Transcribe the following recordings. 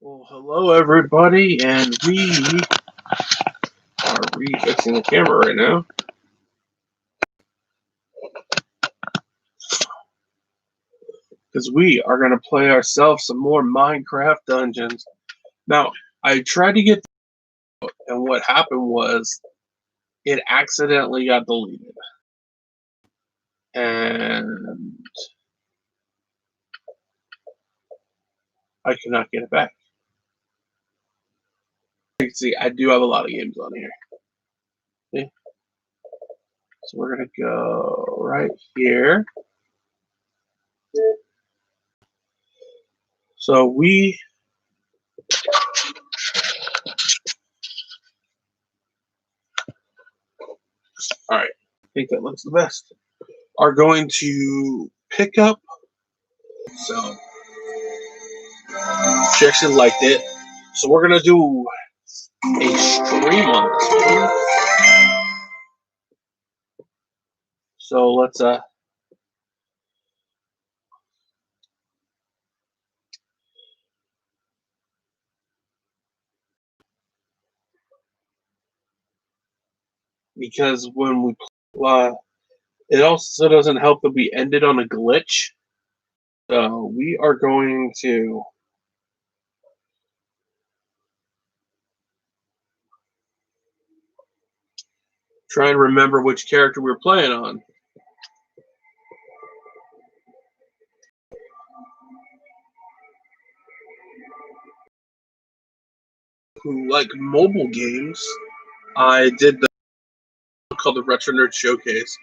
Well, hello everybody, and we are refixing the camera right now. Because we are going to play ourselves some more Minecraft Dungeons. Now, I tried to get the and what happened was it accidentally got deleted. And I cannot get it back. You can see, I do have a lot of games on here. See? So we're going to go right here. So we Alright, I think that looks the best. Are going to pick up. So she actually liked it. So we're gonna do a stream on this one. So let's because when we it also doesn't help that we ended on a glitch. So we are going to try and remember which character we're playing on. Who like mobile games? I did the called the Retro Nerd Showcase,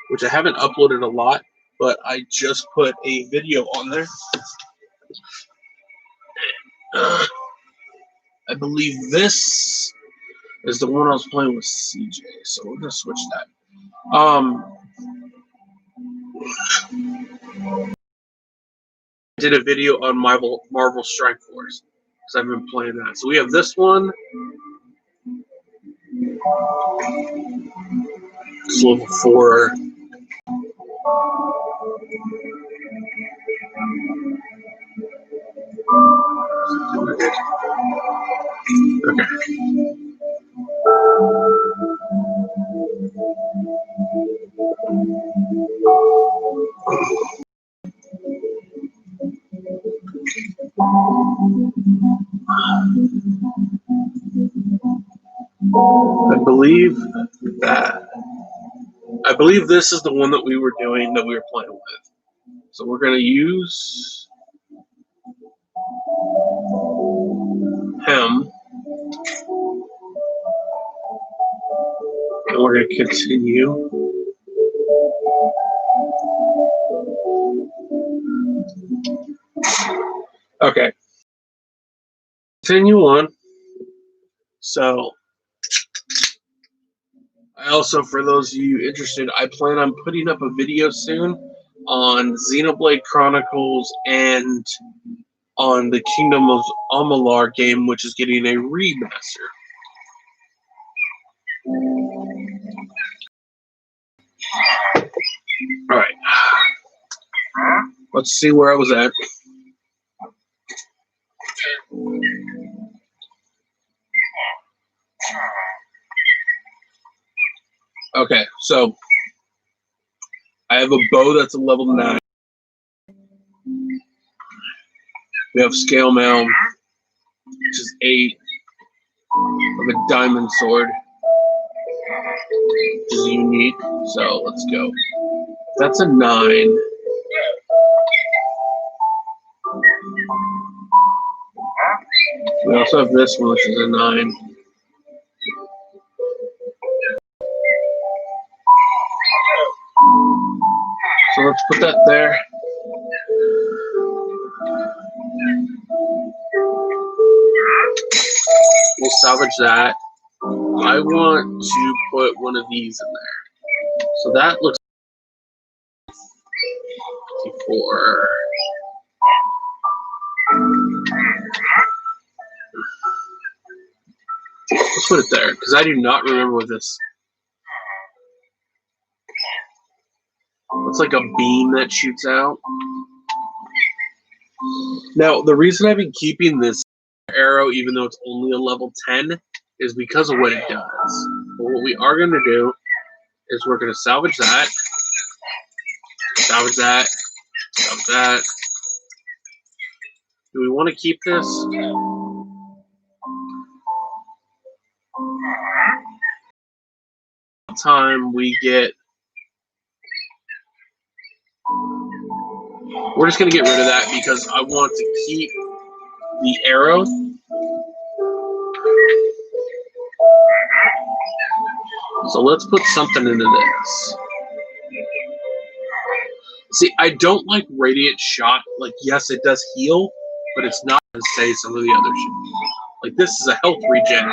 which I haven't uploaded a lot, but I just put a video on there. I believe this is the one I was playing with CJ, so we're gonna switch that. I did a video on Marvel Strike Force because I've been playing that. So we have this one. It's level 4. Okay. I believe this is the one that we were doing that we were playing with. So we're going to use him. And we're going to continue. Okay. Continue on. So I also, for those of you interested, I plan on putting up a video soon on Xenoblade Chronicles and on the Kingdom of Amalur game, which is getting a remaster. Alright. Let's see where I was at. Okay, so I have a bow that's a level 9. We have scale mail, which is 8. We have a diamond sword, which is unique. So let's go. That's a 9. We also have this one, which is a 9. So let's put that there. We'll salvage that. I want to put one of these in there. So that looks 54. Let's put it there, because I do not remember what this. It's like a beam that shoots out. Now, the reason I've been keeping this arrow, even though it's only a level 10, is because of what it does. But what we are going to do is we're going to salvage that, salvage that, salvage that. Do we want to keep this? Time we get, we're just going to get rid of that because I want to keep the arrow. So let's put something into this. See, I don't like radiant shot. Like, yes, it does heal, but it's not going to say some of the other shit. Like, this is a health regen,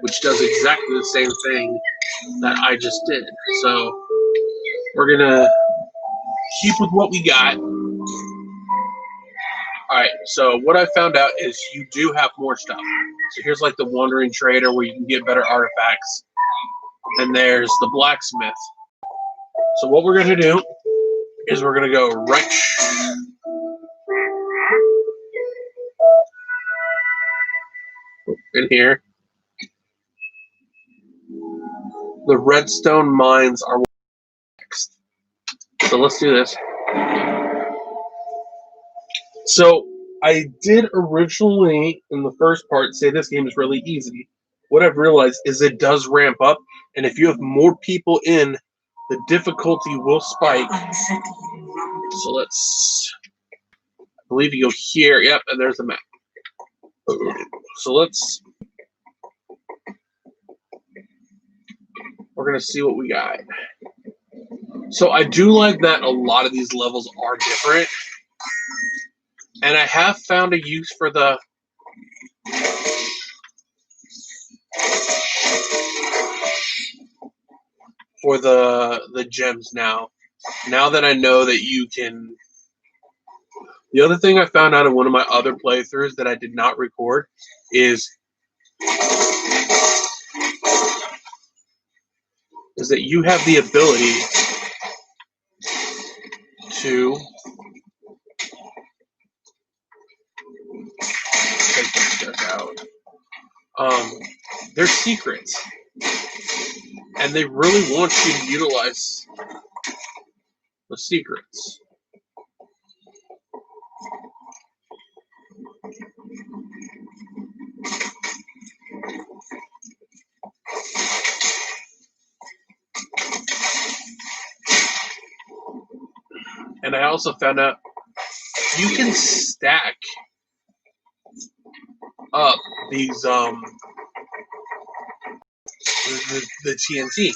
which does exactly the same thing that I just did. So we're going to keep with what we got. Alright, so what I found out is you do have more stuff. So here's like the Wandering Trader where you can get better artifacts. And there's the Blacksmith. So what we're going to do is we're going to go right in here. The redstone mines are next. So let's do this. So I did originally, in the first part, say this game is really easy. What I've realized is it does ramp up, and if you have more people in, the difficulty will spike. So let's, I believe you go here. Yep, and there's the map. So we're going to see what we got. So I do like that a lot of these levels are different. And I have found a use for the gems now. Now that I know that you can. The other thing I found out in one of my other playthroughs that I did not record is that you have the ability to take this stuff out. They're secrets, and they really want you to utilize the secrets. And I also found out you can stack up these the TNT.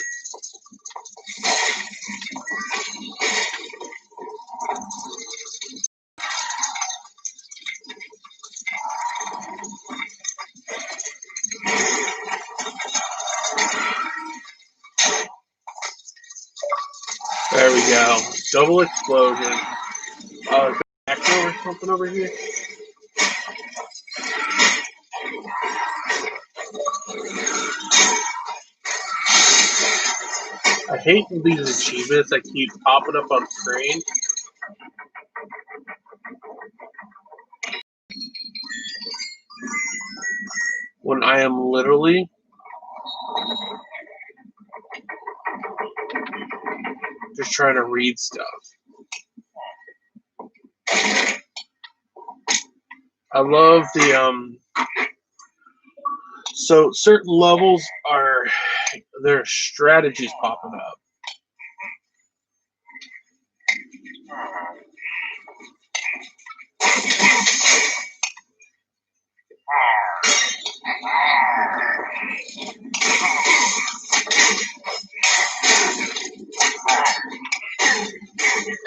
There we go. Double explosion. Echo or something over here. I hate these achievements that keep popping up on screen. When I am literally just trying to read stuff. I love the so certain levels are their strategies popping up.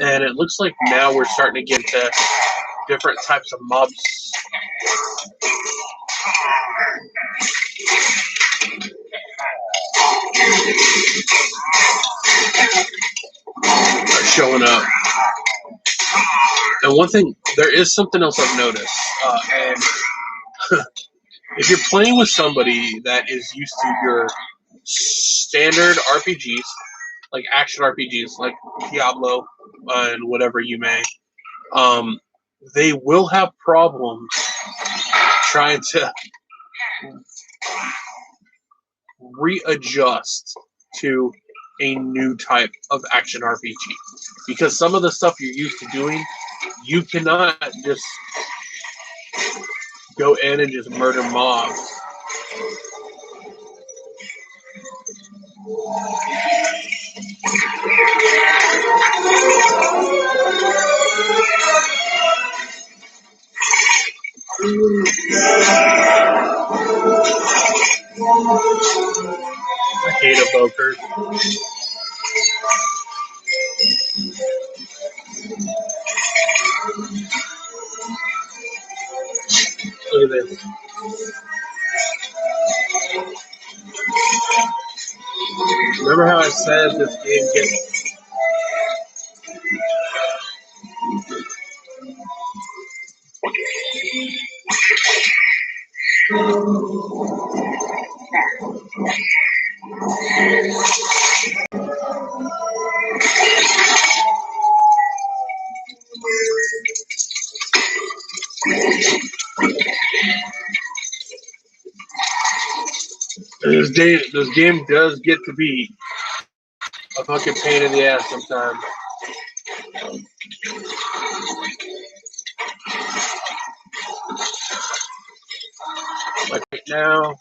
And it looks like now we're starting to get to different types of mobs. Are showing up. And one thing, there is something else I've noticed. And if you're playing with somebody that is used to your standard RPGs, like action RPGs, like Diablo and whatever you may, they will have problems trying to readjust to a new type of action RPG. Because some of the stuff you're used to doing, you cannot just go in and just murder mobs. I hate evokers. Look at this. Remember how I said this game gets... This game does get to be a fucking pain in the ass sometimes. Like right now.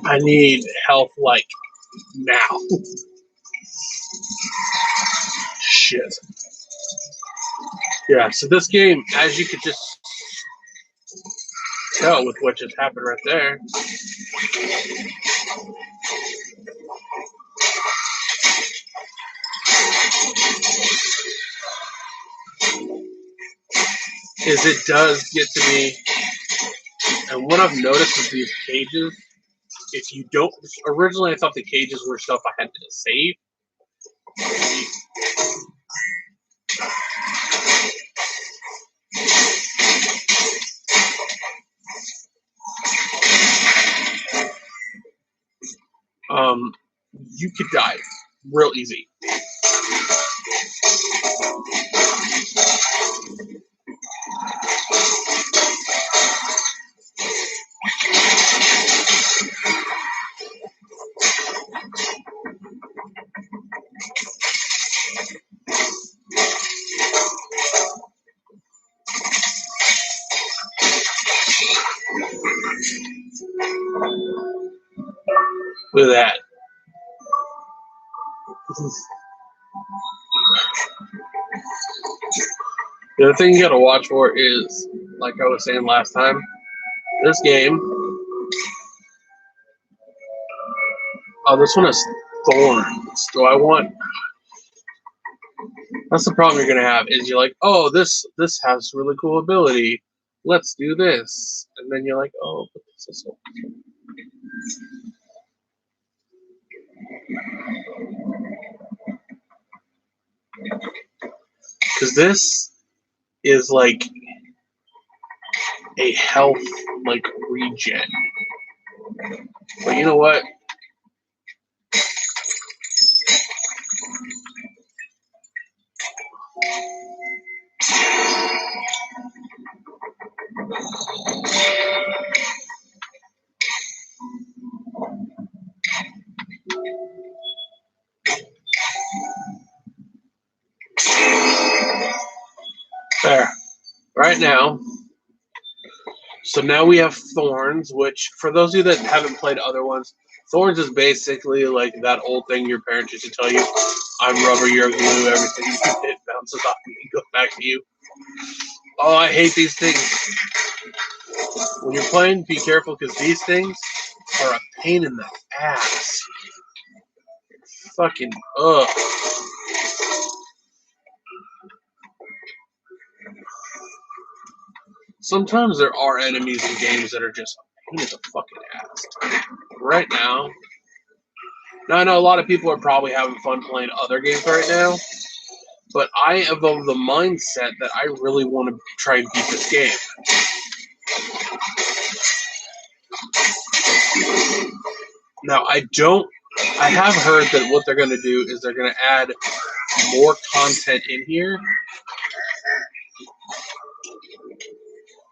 I need health like now. Shit. Yeah, so this game, as you could just tell with what just happened right there, is it does get to be, and what I've noticed with these cages, if you don't, originally I thought the cages were stuff I had to save. You could die real easy. Look at that. The other thing you gotta watch for is, like I was saying last time, this game. Oh, this one has thorns. Do I want? That's the problem you're gonna have. Is you're like, oh, this has really cool ability. Let's do this, and then you're like, oh, but this is so. Because this is like a health like regen. But you know what? There. Right now. So now we have Thorns, which for those of you that haven't played other ones, Thorns is basically like that old thing your parents used to tell you, I'm rubber, you're glue, everything you hit bounces off me and goes back to you. Oh, I hate these things. When you're playing, be careful because these things are a pain in the ass. Fucking ugh. sometimes there are enemies in games that are just a pain in the fucking ass. Right now, I know a lot of people are probably having fun playing other games right now, but I am of the mindset that I really want to try and beat this game. Now, I have heard that what they're going to do is they're going to add more content in here.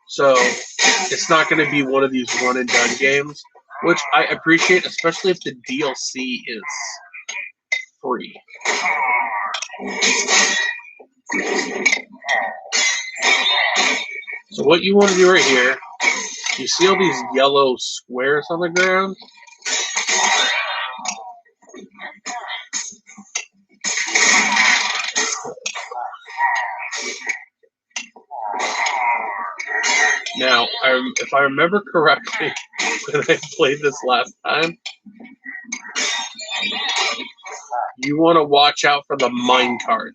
So, it's not going to be one of these run and done games, which I appreciate, especially if the DLC is free. So what you want to do right here, you see all these yellow squares on the ground? Now, if I remember correctly, when I played this last time, you want to watch out for the mine carts.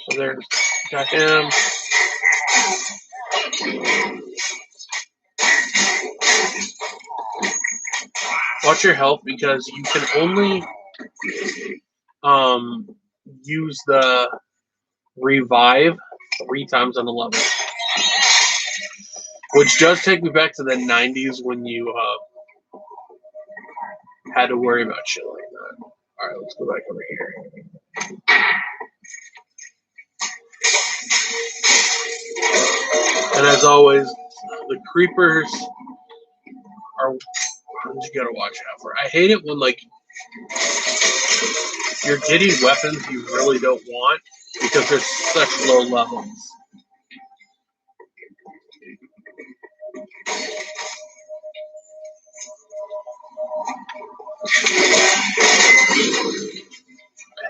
So there's got him. Watch your health because you can only use the revive 3 times on a level. Which does take me back to the 90s when you had to worry about shit like that. Alright, let's go back over here. And as always, the creepers are ones you gotta watch out for. I hate it when, like, you're getting weapons you really don't want because they're such low levels.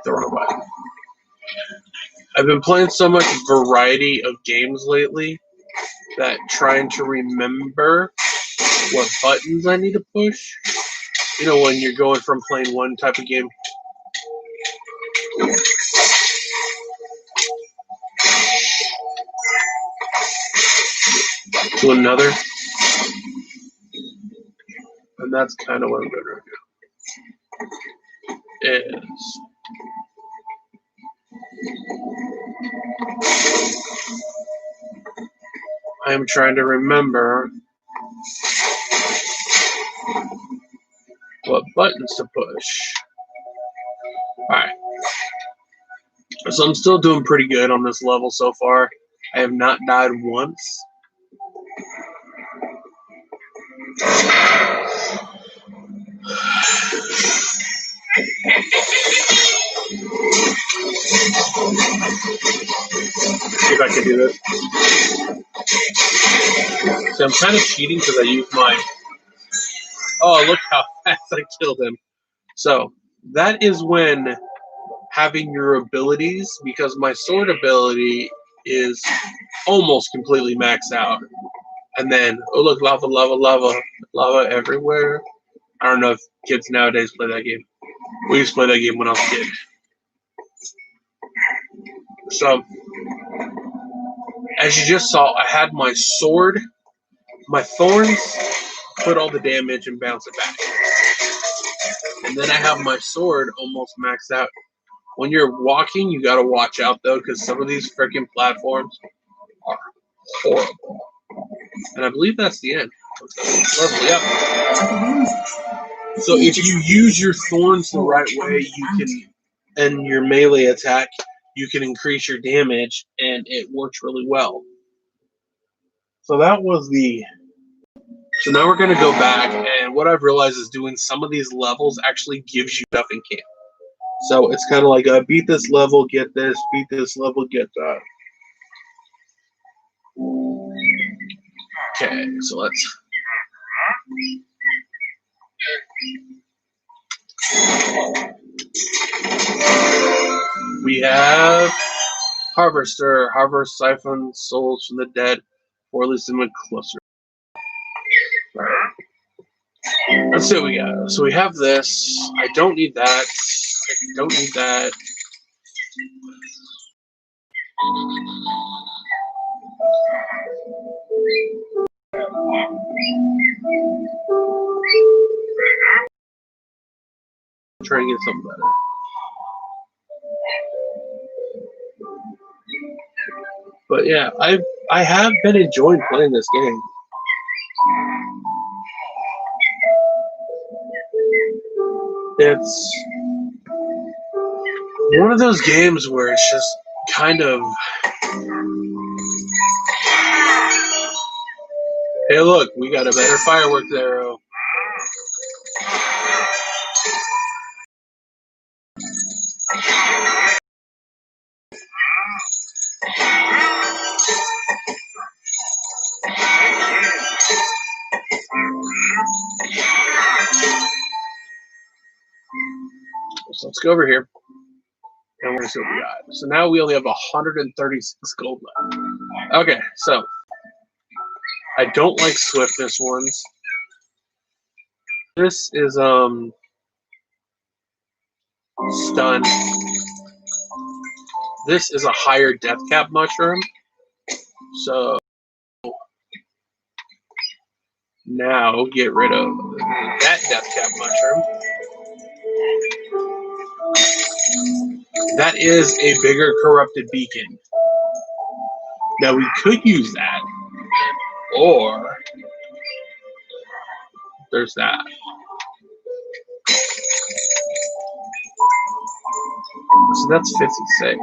The wrong button. I've been playing so much variety of games lately that trying to remember what buttons I need to push. You know, when you're going from playing one type of game to another. And that's kind of what I'm going to do. Is I'm trying to remember what buttons to push. Alright. So I'm still doing pretty good on this level so far. I have not died once. See if I can do this. So I'm kind of cheating because I used my... Oh, look how fast I killed him. So that is when having your abilities, because my sword ability is almost completely maxed out. And then, oh look, lava, lava, lava, lava everywhere. I don't know if kids nowadays play that game. We used to play that game when I was a kid. So, as you just saw, I had my sword, my thorns, put all the damage and bounce it back. And then I have my sword almost maxed out. When you're walking, you gotta watch out though, because some of these freaking platforms are horrible. And I believe that's the end. Yep. So if you use your thorns the right way, you can, and your melee attack, you can increase your damage, and it works really well. So that was the... So now we're going to go back, and what I've realized is doing some of these levels actually gives you stuff in camp. So it's kind of like, beat this level, get this, beat this level, get that. Okay, so let's... We have Harvester. Harvest siphon souls from the dead, or at least in a closer. Right. Let's see what we got. So we have this. I don't need that. I don't need that. Try and get something better. But yeah, I have been enjoying playing this game. It's one of those games where it's just kind of, hey look, we got a better fireworks arrow. So let's go over here, and we're going to see what we got. So now we only have 136 gold left. Okay, so I don't like swiftness ones. This is stun. This is a higher death cap mushroom. So now get rid of that death cap mushroom. That is a bigger corrupted beacon. Now we could use that, or there's that. So that's 56.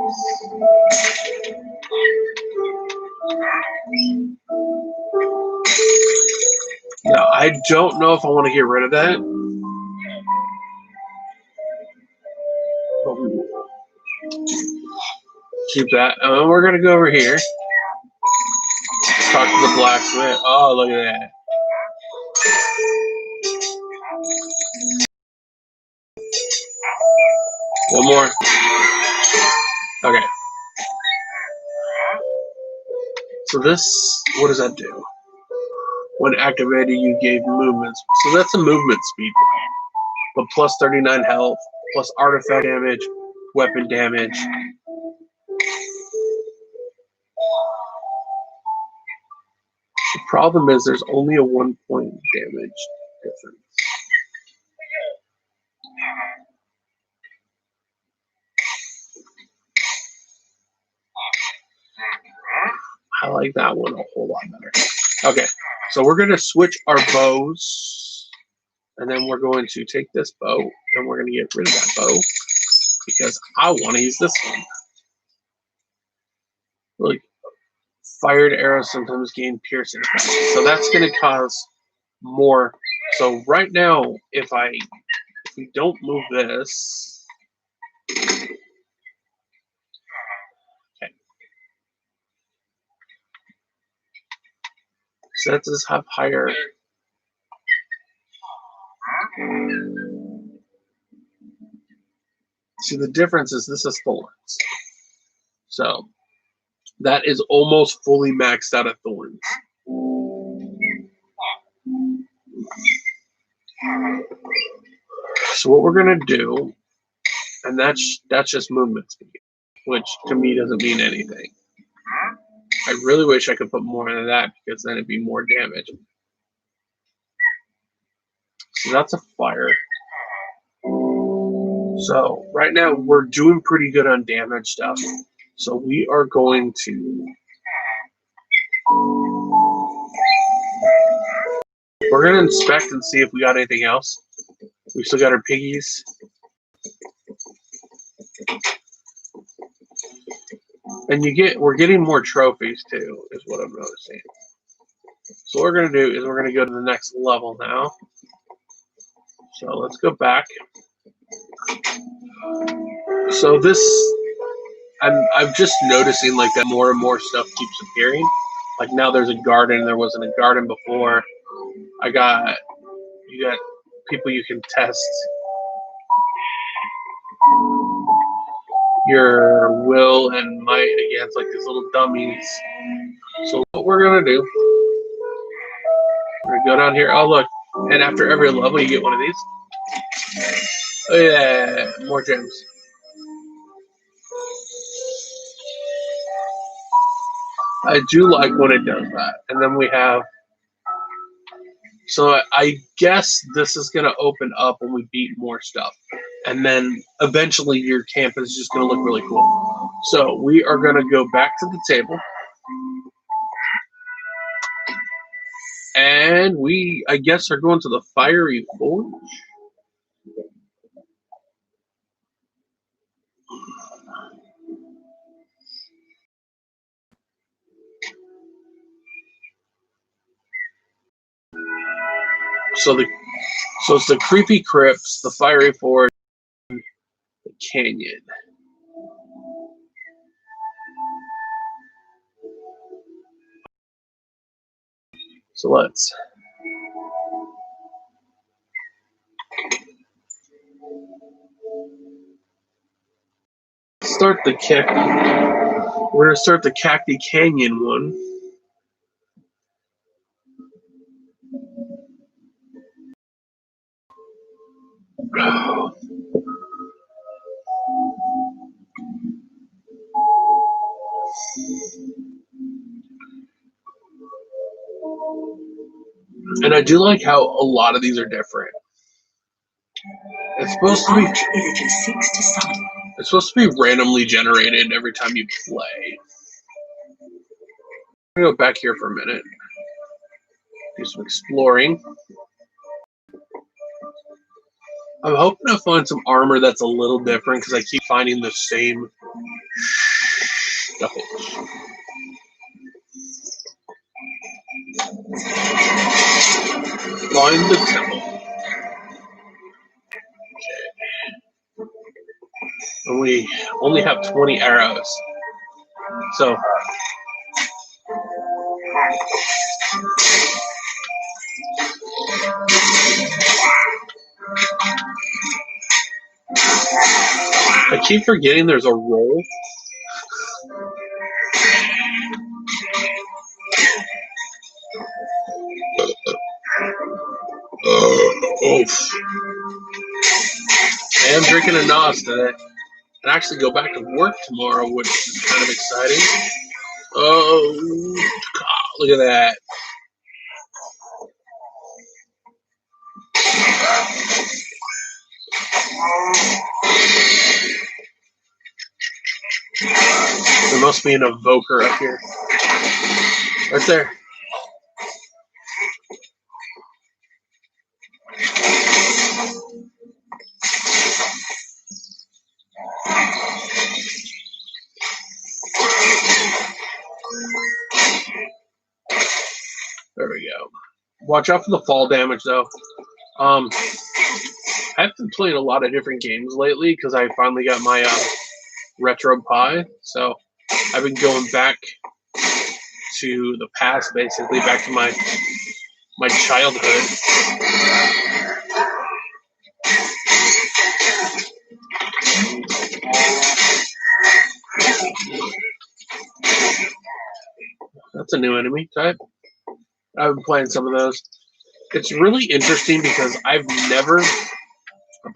Now I don't know if I want to get rid of that, but we will keep that. And we're gonna go over here. Talk to the blacksmith. Oh, look at that. One more. Okay. So this, what does that do? When activated, you gave movements. So that's a movement speed. But plus 39 health, plus artifact damage, weapon damage. The problem is there's only a 1 point damage difference. I like that one a whole lot better. Okay, so we're going to switch our bows, and then we're going to take this bow, and we're going to get rid of that bow, because I want to use this one. Look, fired arrows sometimes gain piercing. So that's going to cause more. So right now, if we don't move this, okay. Sets us have higher. See, the difference is this is thorns. So that is almost fully maxed out of thorns. So what we're gonna do, and that's just movement speed, which to me doesn't mean anything. I really wish I could put more into that, because then it'd be more damage. So that's a fire. So right now we're doing pretty good on damage stuff. So we are going to, we're going to inspect and see if we got anything else. We still got our piggies. And we're getting more trophies too, is what I'm noticing. So what we're going to do is we're going to go to the next level now. So let's go back. So this, I'm just noticing like that more and more stuff keeps appearing. Like now there's a garden. There wasn't a garden before. You got people you can test your will and might against, like these little dummies. So what we're gonna do, we're gonna go down here. Oh look, And after every level, you get one of these. Oh yeah, more gems. I do like when it does that. And then we have. So I guess this is going to open up when we beat more stuff. And then eventually your camp is just going to look really cool. So we are going to go back to the table. And we, I guess, are going to the Fiery Forge. So it's the Creepy Crypts, the Fiery Forge, the Canyon. So let's start the kick. We're going to start the Cacti Canyon one. And I do like how a lot of these are different. It's supposed to be. It's supposed to be randomly generated every time you play. I'm gonna go back here for a minute. Do some exploring. I'm hoping to find some armor that's a little different because I keep finding the same stuff. Find the temple. Okay. And we only have 20 arrows. So I keep forgetting there's a roll. Oof. I am drinking a Nas today. And actually go back to work tomorrow, which is kind of exciting. Oh, God, look at that. There must be an evoker up here. Right there. There we go. Watch out for the fall damage, though. I've been playing a lot of different games lately because I finally got my Retro Pi. So I've been going back to the past, basically, back to my childhood. That's a new enemy type. I've been playing some of those. It's really interesting because I'm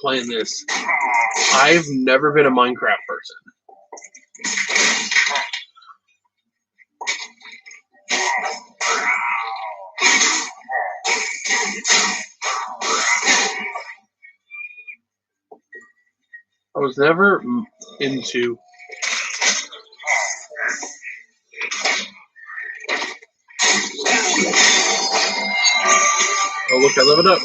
playing this. I've never been a Minecraft person. I was never into. Oh, look, I leveled up.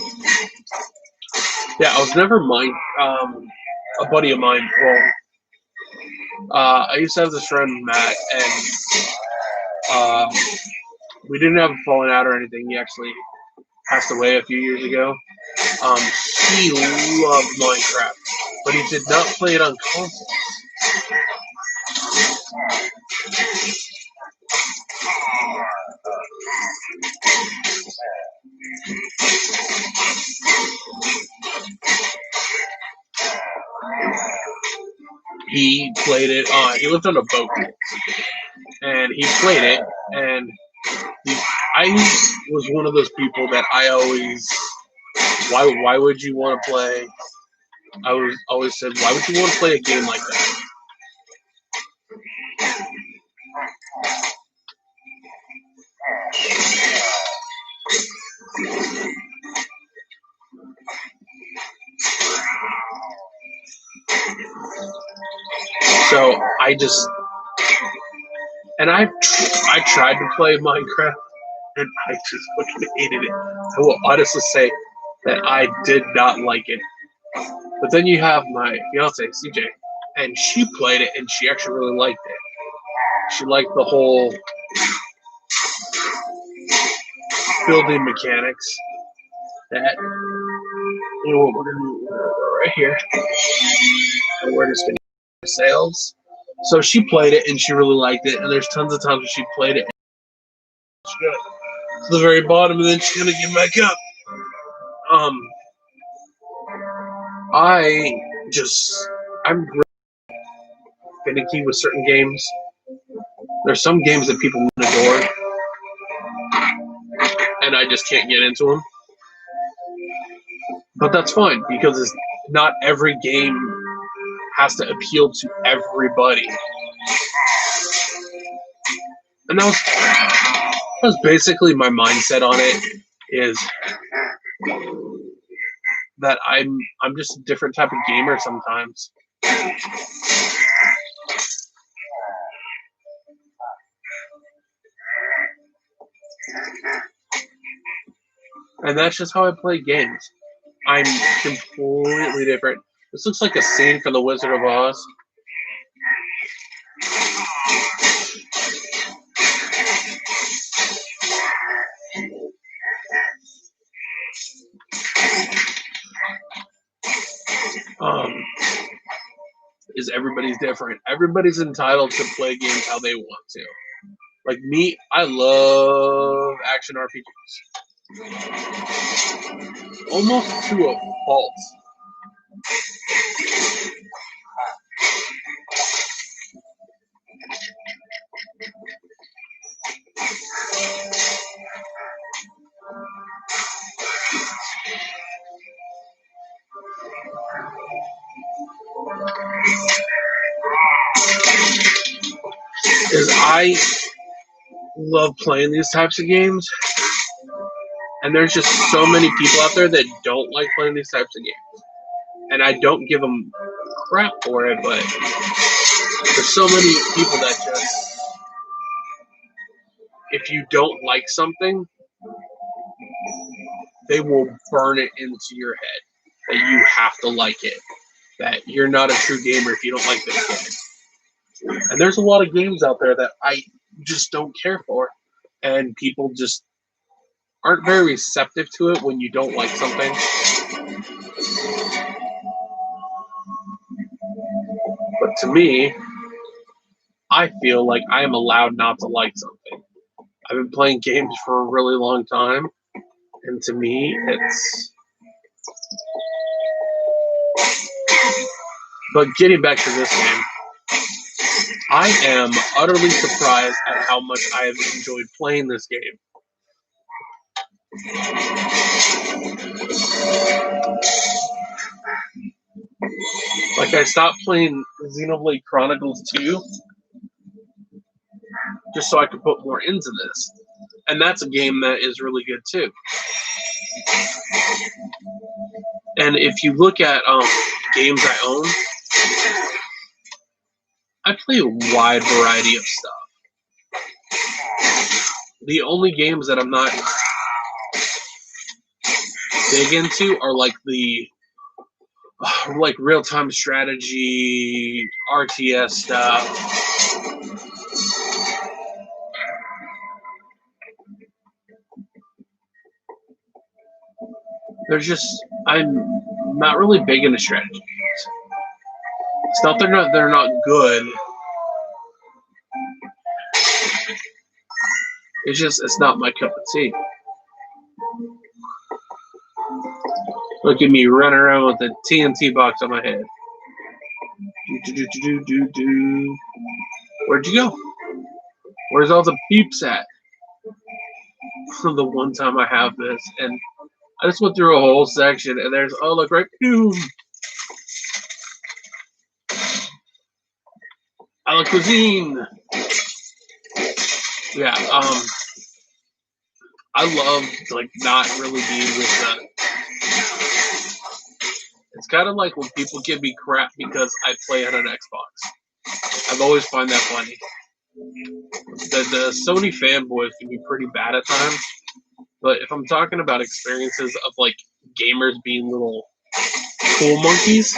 Yeah, I was never a buddy of mine. Well, I used to have this friend, Matt, and we didn't have a falling out or anything. He actually passed away a few years ago. He loved Minecraft, but he did not play it on consoles. He played it on. He lived on a boat, and he played it. And I was one of those people that I always Why would you want to play? I was always said, why would you want to play a game like that? So I tried to play Minecraft, and I just fucking hated it. I will honestly say that I did not like it. But then you have my fiance, CJ, and she played it, and she actually really liked it. She liked the whole building mechanics that, you know, what we're going to do right here. And we're just going to sales. So she played it, and she really liked it, and there's tons of times when she played it, and she got to the very bottom, and then she's going to give back up. I'm finicky with certain games. There's some games that people adore, and I just can't get into them. But that's fine, because not every game has to appeal to everybody. And that was basically my mindset on it, is that I'm just a different type of gamer sometimes. And that's just how I play games. I'm completely different. This looks like a scene from The Wizard of Oz. Is everybody's different. Everybody's entitled to play games how they want to. Like me, I love action RPGs. Almost to a fault. I love playing these types of games, and there's just so many people out there that don't like playing these types of games, and I don't give them crap for it, but there's so many people that just, if you don't like something, they will burn it into your head that you have to like it, that you're not a true gamer if you don't like this game. And there's a lot of games out there that I just don't care for, and people just aren't very receptive to it when you don't like something. But to me, I feel like I am allowed not to like something. I've been playing games for a really long time, and to me, it's... But getting back to this game, I am utterly surprised at how much I have enjoyed playing this game. Like, I stopped playing Xenoblade Chronicles 2 just so I could put more into this. And that's a game that is really good too. And if you look at games I own, I play a wide variety of stuff. The only games that I'm not big into are like real-time strategy, RTS stuff. I'm not really big into strategy games. It's not that they're not good. It's not my cup of tea. Look at me running around with a TNT box on my head. Where'd you go? Where's all the peeps at? The one time I have this, and I just went through a whole section, and there's, oh, look, right, boom, a la cuisine. Yeah, I love, like, not really being with the... It's kind of like when people give me crap because I play on an Xbox. I've always find that funny. The Sony fanboys can be pretty bad at times, but if I'm talking about experiences of, like, gamers being little cool monkeys,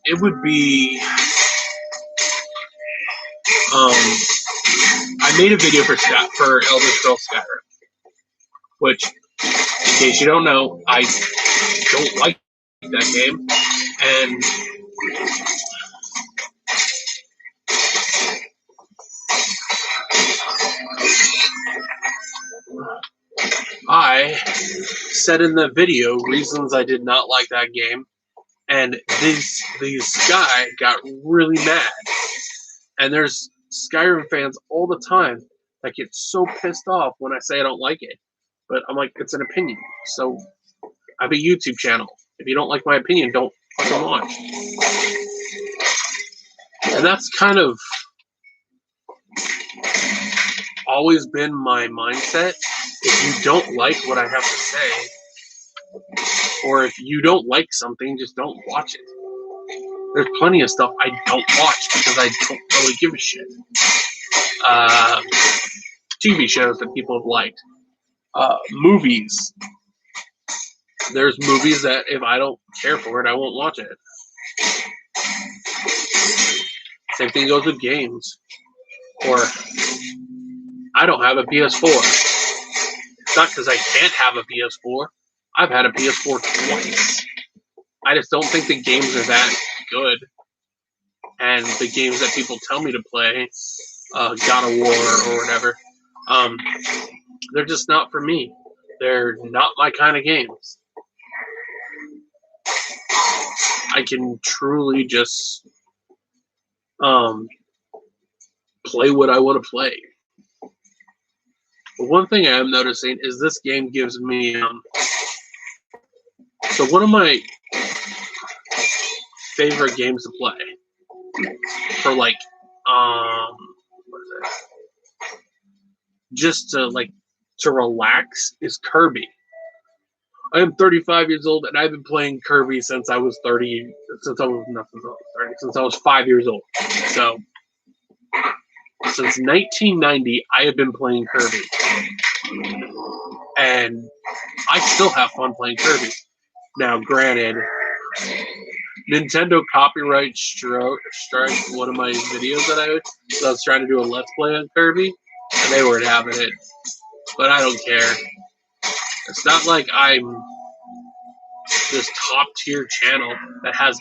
it would be, I made a video for Elder Scrolls Skyrim, which, in case you don't know, I don't like that game, and I said in the video reasons I did not like that game, and this guy got really mad. And there's Skyrim fans all the time that get so pissed off when I say I don't like it. But I'm like, it's an opinion. So I have a YouTube channel. If you don't like my opinion, don't fucking watch. And that's kind of always been my mindset. If you don't like what I have to say, or if you don't like something, just don't watch it. There's plenty of stuff I don't watch because I don't really give a shit. TV shows that people have liked. Movies. There's movies that if I don't care for it, I won't watch it. Same thing goes with games. Or, I don't have a PS4. It's not because I can't have a PS4. I've had a PS4 twice. I just don't think the games are that good. And the games that people tell me to play, God of War or whatever, they're just not for me. They're not my kind of games. I can truly just play what I want to play. But one thing I am noticing is this game gives me so one of my favorite games to play for like what is it? Just to relax is Kirby. I am 35 years old and I've been playing Kirby since I was 30, since I was 5 years old. So since 1990, I have been playing Kirby. And I still have fun playing Kirby. Now, granted, Nintendo copyright strike one of my videos that I was trying to do a Let's Play on Kirby, and they weren't having it. But I don't care. It's not like I'm this top tier channel that has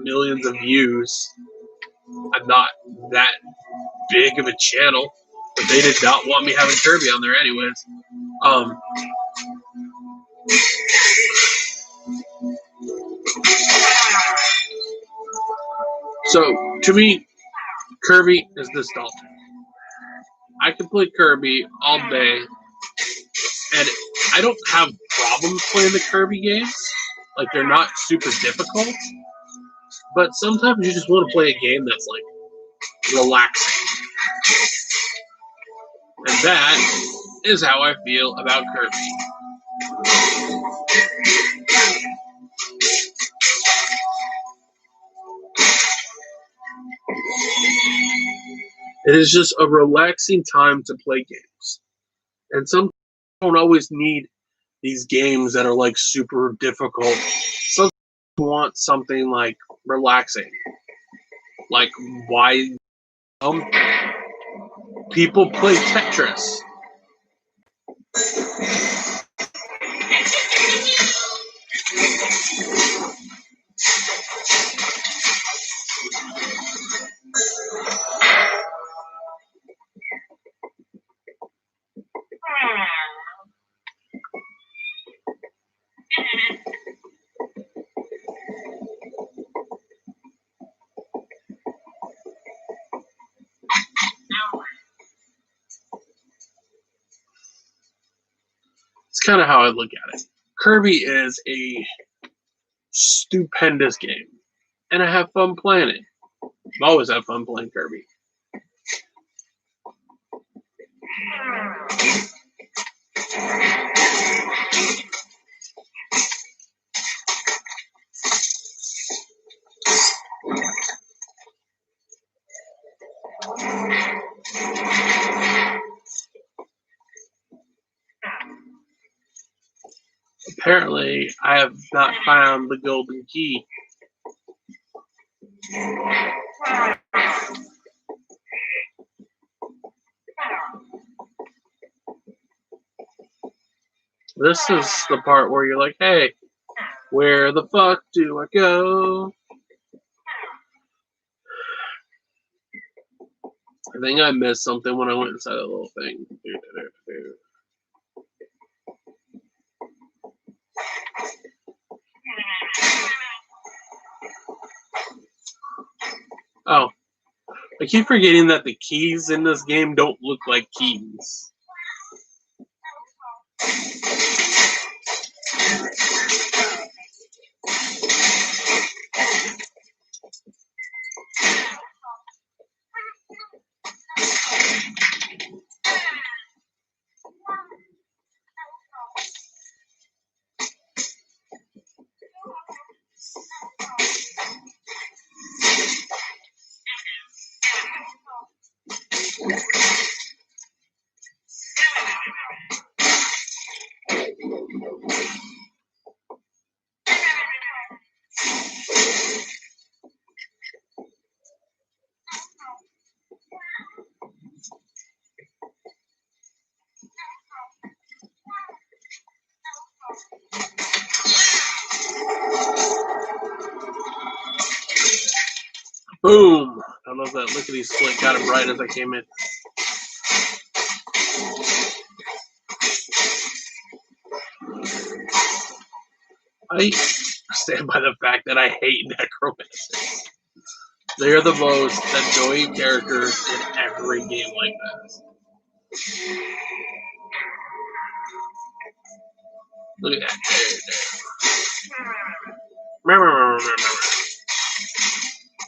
millions of views. I'm not that big of a channel, but they did not want me having Kirby on there anyways. So to me, Kirby is nostalgic. I can play Kirby all day, and I don't have problems playing the Kirby games. Like, they're not super difficult, but sometimes you just want to play a game that's like relaxing. And that is how I feel about Kirby. It is just a relaxing time to play games. And some don't always need these games that are like super difficult. Some want something like relaxing. Like why people play Tetris. kind of how I look at it. Kirby is a stupendous game, and I have fun playing it. I've always had fun playing Kirby. Apparently, I have not found the golden key. This is the part where you're like, hey, where the fuck do I go? I think I missed something when I went inside that little thing. Oh, I keep forgetting that the keys in this game don't look like keys. Boom! I love that lickety split got him right as I came in. I stand by the fact that I hate necromancers. They are the most annoying characters in every game like this. Look at that.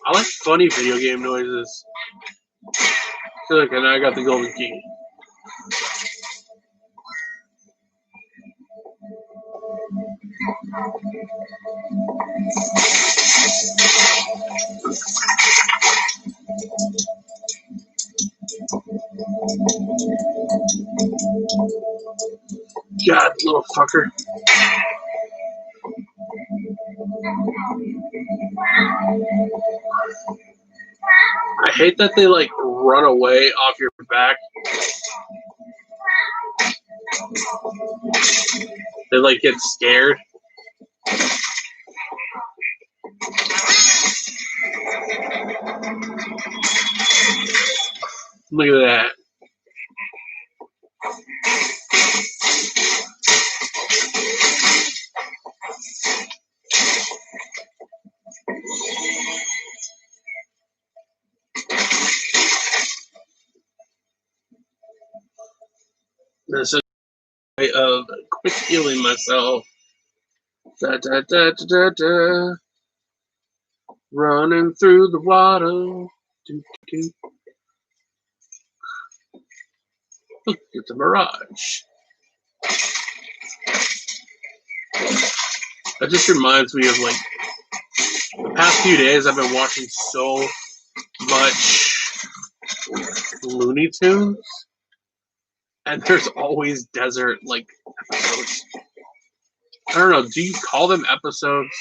I like funny video game noises. Look, and I got the golden key. God, little fucker. I hate that they like run away off your back. They like get scared. Look at that. This is a way of quick healing myself. Da, da, da, da, da, da. Running through the water. Do, do. Look, it's a mirage. That just reminds me of like the past few days I've been watching so much Looney Tunes, and there's always desert like episodes. I don't know, do you call them episodes?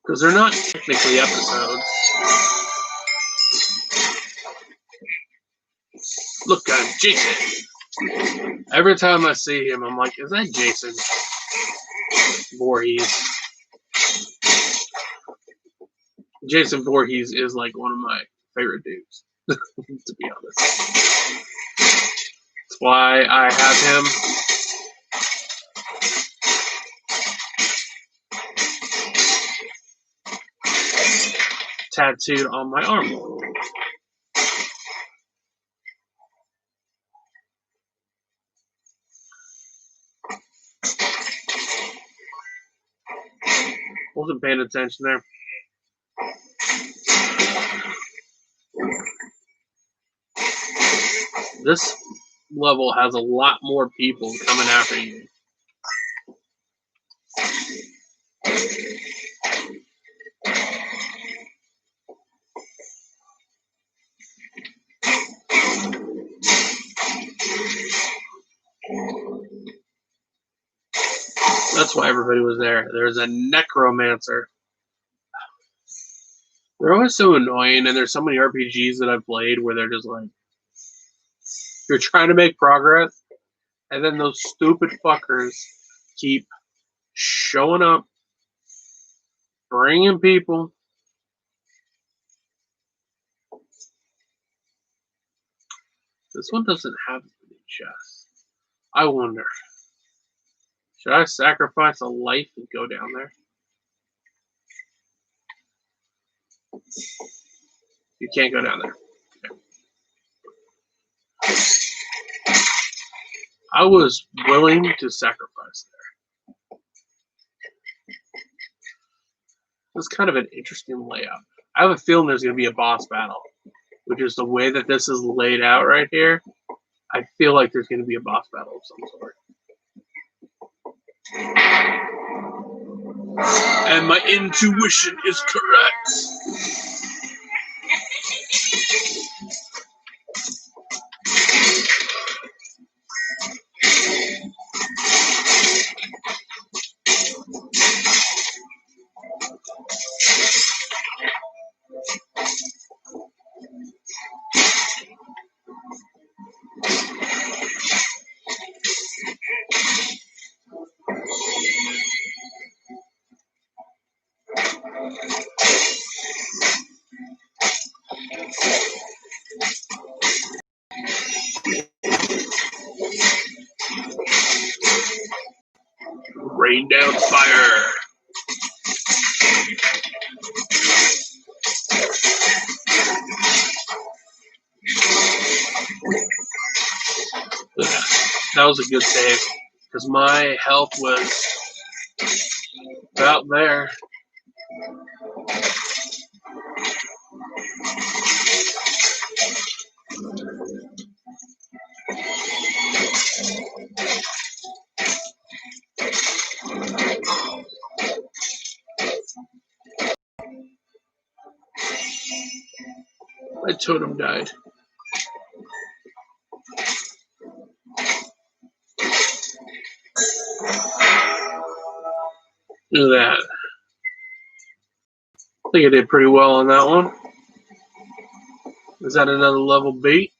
Because they're not technically episodes. Look, I'm Jason. Every time I see him, I'm like, is that Jason Voorhees? Jason Voorhees is like one of my favorite dudes, to be honest. That's why I have him tattooed on my arm. Wasn't paying attention there. This level has a lot more people coming after you. That's why everybody was there. There's a necromancer. They're always so annoying, and there's so many RPGs that I've played where they're just like, you're trying to make progress, and then those stupid fuckers keep showing up, bringing people. This one doesn't have any chests. I wonder, should I sacrifice a life and go down there? You can't go down there. Okay. I was willing to sacrifice there. It's kind of an interesting layout. I have a feeling there's going to be a boss battle, which is the way that this is laid out right here. I feel like there's going to be a boss battle of some sort. And my intuition is correct. Rain down fire. That was a good save, because my health was about there. My totem died. Look at that. I think I did pretty well on that one. Is that another level B?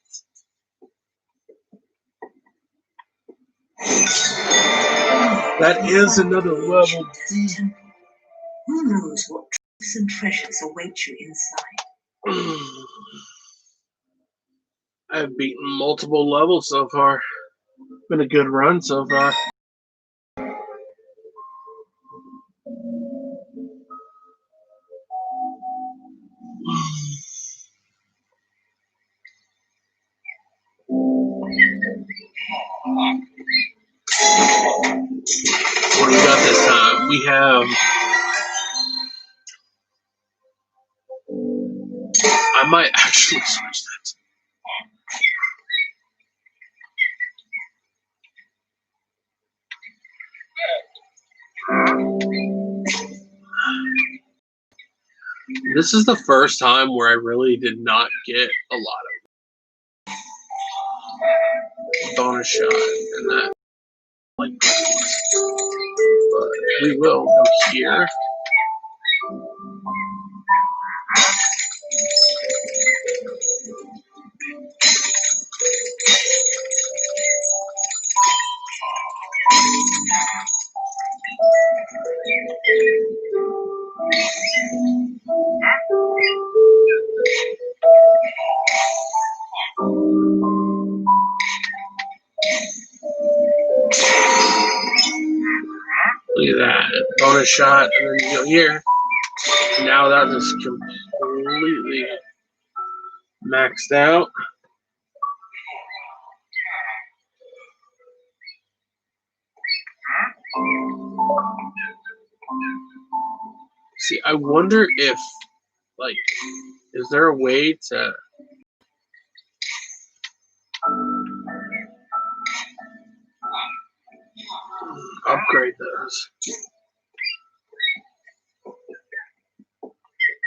That is another level B. Who knows what tricks and treasures await you inside? I've beaten multiple levels so far. Been a good run so far. What do we got this time? We have... I might actually switch that. This is the first time where I really did not get a lot of bonus shot in that. Like, but we will go here. Look at that. Bonus shot, and then you go here. Now that is complete. completely maxed out. See, I wonder if, like, is there a way to upgrade those?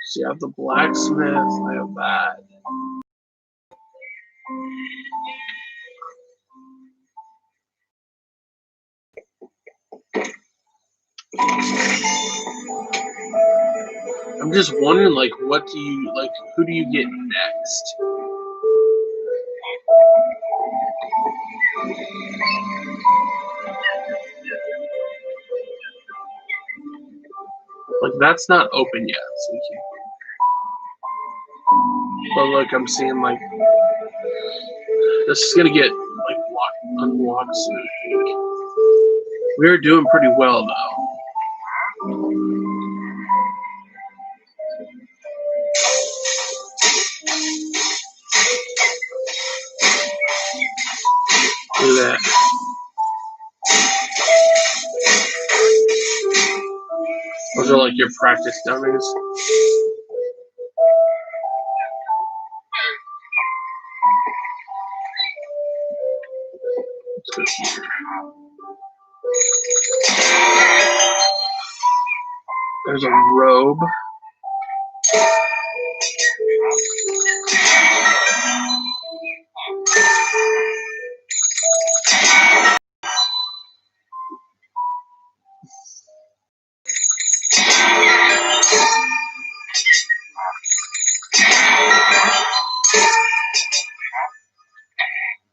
See, I have the blacksmith, I have that. I'm just wondering, like, what do you, like, who do you get next? Like, that's not open yet, so we can. But look, I'm seeing, like, this is gonna get, like, unlocked soon, I think. We're doing pretty well, though. Look at that. Those are like your practice dummies. Let's go here. There's a robe.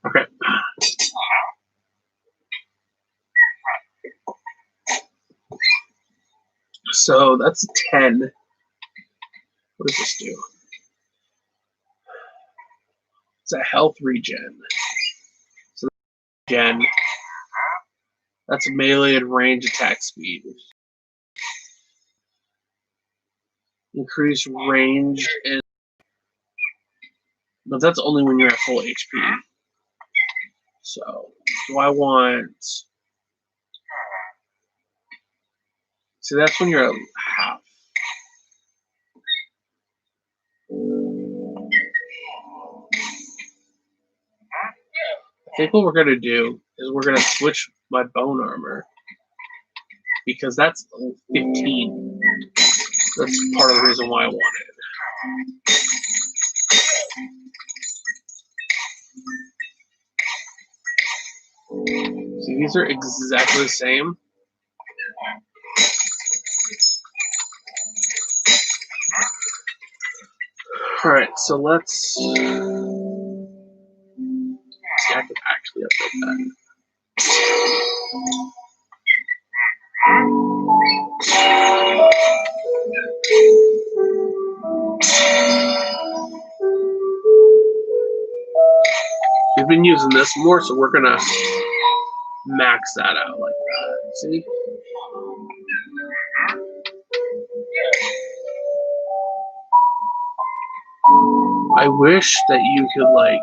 Okay. So that's 10. What does this do? It's a health regen. So again, that's melee and range attack speed. Increase range and but that's only when you're at full HP. So do I want? See, that's when you're at half. I think what we're gonna do is we're gonna switch my bone armor because that's 15. That's part of the reason why I want it. See, these are exactly the same. All right, so let's. See, I can actually update that. We've been using this more, so we're gonna max that out like that. See? I wish that you could like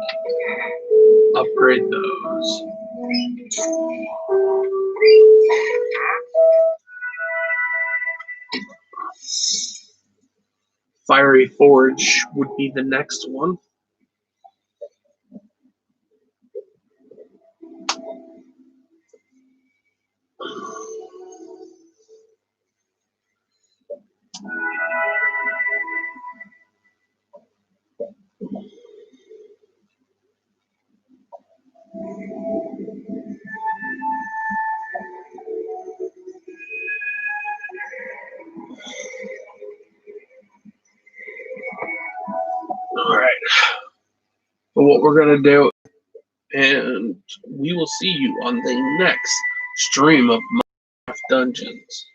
upgrade those. Fiery Forge would be the next one. All right. But what we're gonna do, and we will see you on the next stream of Minecraft Dungeons.